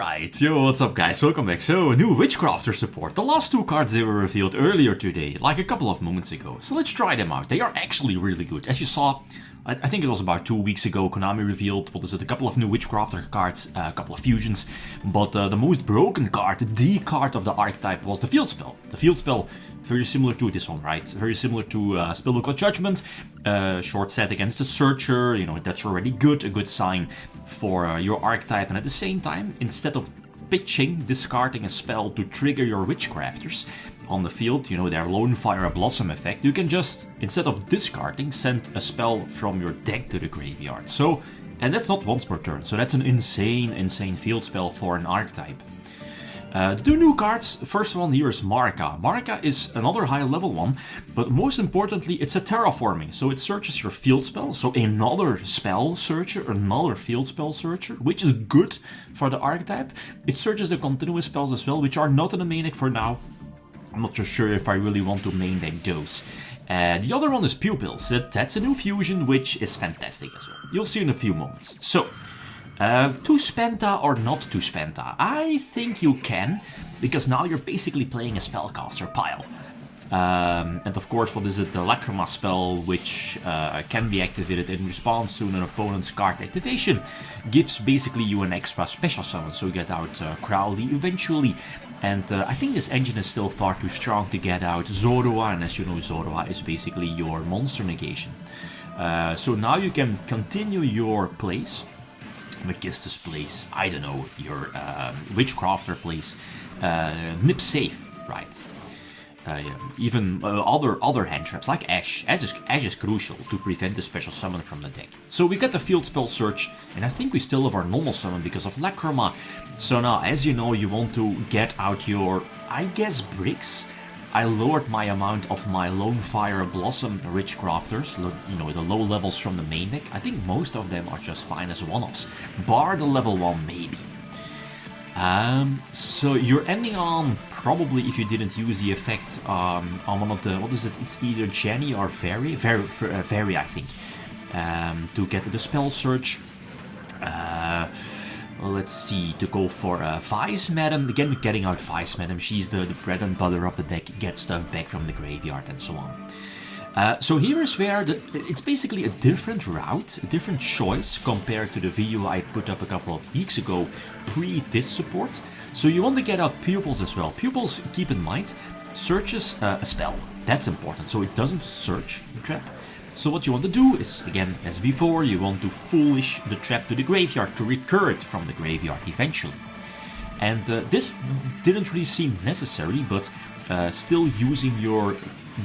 Alright, yo, what's up guys, welcome back. So, new Witchcrafter support. The last two cards they were revealed earlier today, like a couple of moments ago. So let's try them out. They are actually really good. As you saw, I think it was about 2 weeks ago, Konami revealed, a couple of new Witchcrafter cards, a couple of fusions. But the most broken card, the card of the archetype, was the field spell. The field spell, very similar to this one, right? Very similar to Spellbook of Judgment. Short set against the Searcher, you know, that's already good, a good sign for your archetype. And at the same time, instead of discarding a spell to trigger your Witchcrafters on the field, you know, their Lone Fire Blossom effect, you can just, instead of discarding, send a spell from your deck to the graveyard. So, and that's not once per turn, so that's an insane field spell for an archetype. The two new cards, first one here is Marka. Marka is another high level one, but most importantly it's a terraforming, so it searches your field spell, so another spell searcher, another field spell searcher, which is good for the archetype. It searches the continuous spells as well, which are not in the main deck for now. I'm not too sure if I really want to main deck those. The other one is Pupils. That's a new fusion, which is fantastic as well. You'll see in a few moments. So, to Spenta or not to Spenta? I think you can, because now you're basically playing a spellcaster pile. And of course, what is it? The Lacrima spell, which can be activated in response to an opponent's card activation, gives basically you an extra special summon, so you get out Crowley eventually. And I think this engine is still far too strong to get out Zoroa, and as you know, Zoroa is basically your monster negation. So now you can continue your plays. Magistus plays, I don't know, your Witchcrafter plays, Nip Safe, right? Yeah, even other hand traps like Ash. Ash is crucial to prevent the special summon from the deck. So we got the field spell search, and I think we still have our normal summon because of Lacrima. So now, as you know, you want to get out your, I guess, bricks. I lowered my amount of my Lone Fire Blossom Witchcrafters, you know, the low levels from the main deck. I think most of them are just fine as one-offs, bar the level 1 maybe. So you're ending on, probably if you didn't use the effect, on one of the, what is it, it's either Jenny or Fairy, I think, to get the spell search. Let's see, to go for Vice Madam, again getting out Vice Madam, she's the bread and butter of the deck, get stuff back from the graveyard and so on. So here is where it's basically a different route, a different choice compared to the video I put up a couple of weeks ago, pre this support. So you want to get out Pupils as well. Pupils, keep in mind, searches a spell, that's important, so it doesn't search the trap. So what you want to do is, again, as before, you want to foolish the trap to the graveyard, to recur it from the graveyard eventually. And this didn't really seem necessary, but still using your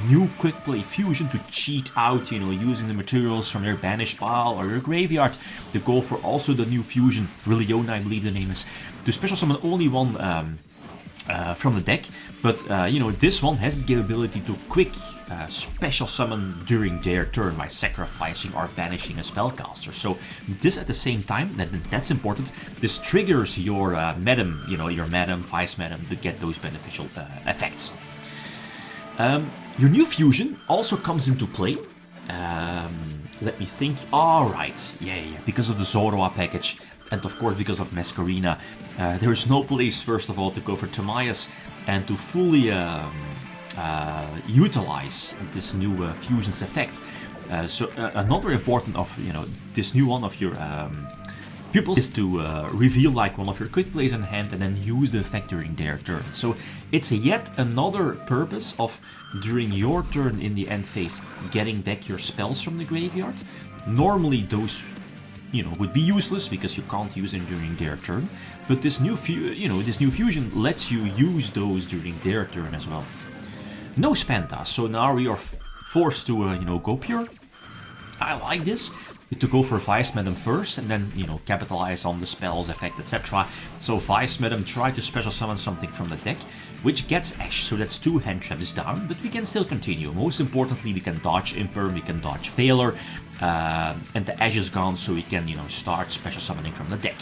new quick play fusion to cheat out, you know, using the materials from your banished pile or your graveyard to go for also the new fusion, Liliona I believe the name is, to special summon only one from the deck, but you know, this one has the capability to quick special summon during their turn by sacrificing or banishing a spellcaster. So this at the same time, that's important, this triggers your Madam, you know, your Madam, Vice Madam to get those beneficial effects. Your new fusion also comes into play. Let me think. Alright, yeah, because of the Zoroa package, and of course because of Masquerina, there is no place, first of all, to go for Timaeus and to fully utilize this new fusion's effect. So another important of, you know, this new one of your Pupils is to reveal like one of your quick plays in hand and then use the effect during their turn. So it's yet another purpose of, during your turn in the end phase, getting back your spells from the graveyard. Normally those, you know, would be useless because you can't use them during their turn, but this new fusion lets you use those during their turn as well. No Spenta, so now we are forced to, you know, go pure. I like this. To go for Vice Madam first and then, you know, capitalize on the spells, effect, etc. So Vice Madam try to special summon something from the deck, which gets Ash, so that's 2 hand traps down, but we can still continue. Most importantly, we can dodge Imperm, we can dodge Failure, and the Ash is gone, so we can, you know, start special summoning from the deck.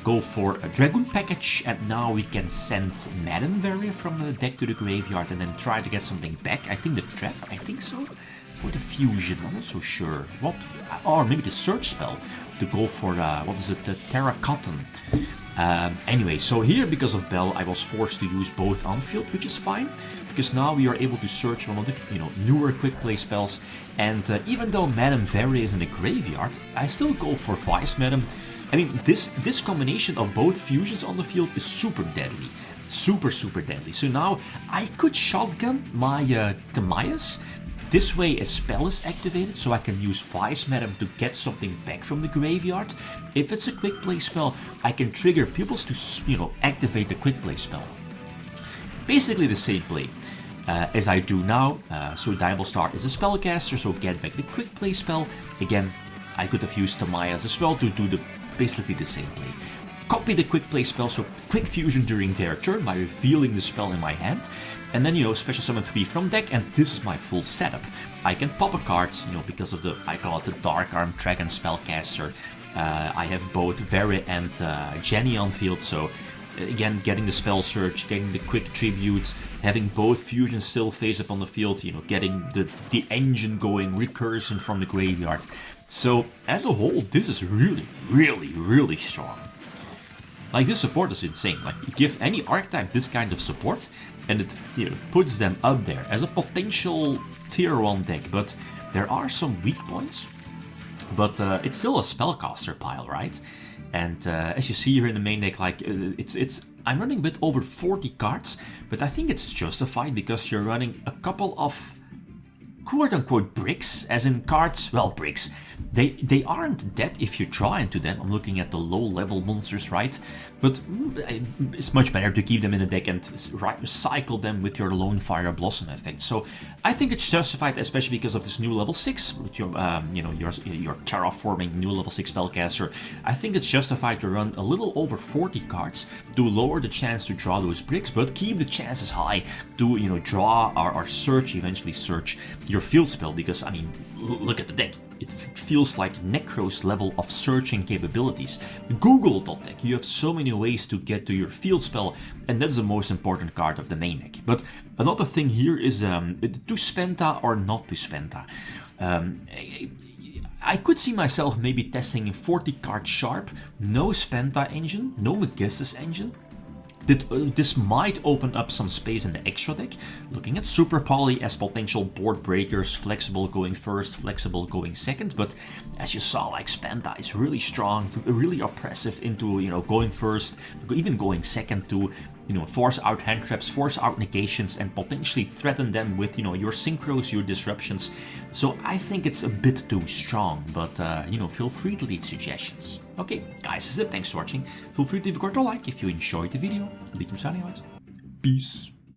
Go for a Dragoon package, and now we can send Madam Varia from the deck to the graveyard and then try to get something back. I think the trap, I think so. Or the fusion, I'm not so sure. What? Or maybe the search spell to go for, what is it, the Terra Cotton. Anyway, so here, because of Bell, I was forced to use both on field, which is fine, because now we are able to search one of the, newer quick play spells. And even though Madame Verre is in the graveyard, I still go for Vice Madame. I mean, this combination of both fusions on the field is super deadly. Super deadly. So now I could shotgun my Timaeus. This way a spell is activated, so I can use Vice Madame to get something back from the graveyard. If it's a quick play spell, I can trigger Pupils to, activate the quick play spell. Basically the same play as I do now. So Diablo Star is a spellcaster, so get back the quick play spell. Again, I could have used Timaeus as well to do basically the same play. Copy the quick play spell, so quick fusion during their turn by revealing the spell in my hand, and then special summon 3 from deck, and this is my full setup. I can pop a card, because of I call it the Dark Arm Dragon Spellcaster. I have both Verre and Jenny on field, so again, getting the spell search, getting the quick tribute, having both fusions still face up on the field, getting the engine going, recursion from the graveyard. So as a whole, this is really strong. Like, this support is insane. Like, you give any archetype this kind of support, and it puts them up there as a potential tier 1 deck. But there are some weak points, but it's still a spellcaster pile, right? And as you see here in the main deck, like, I'm running a bit over 40 cards, but I think it's justified because you're running a couple of quote-unquote bricks, as in cards, well, bricks. They aren't dead if you draw into them. I'm looking at the low-level monsters, right? But it's much better to keep them in the deck and cycle them with your Lone Fire Blossom effect. So I think it's justified, especially because of this new level 6, with your, your terraforming new level 6 spellcaster. I think it's justified to run a little over 40 cards to lower the chance to draw those bricks, but keep the chances high to, draw or search, eventually search your field spell, because, I mean, look at the deck. It feels like Necro's level of searching capabilities. Google.deck, you have so many ways to get to your field spell, and that's the most important card of the main deck. But another thing here is to Spenta or not to Spenta. I could see myself maybe testing a 40 card Sharp, no Spenta engine, no Magistus engine. This might open up some space in the extra deck, looking at Super Poly as potential board breakers, flexible going first, flexible going second, but as you saw, like, Spenta is really strong, really oppressive into, going first, even going second to, force out hand traps, force out negations, and potentially threaten them with, your synchros, your disruptions. So I think it's a bit too strong, but, feel free to leave suggestions. Okay, guys, that's it. Thanks for watching. Feel free to leave a like if you enjoyed the video. Signing out. Peace.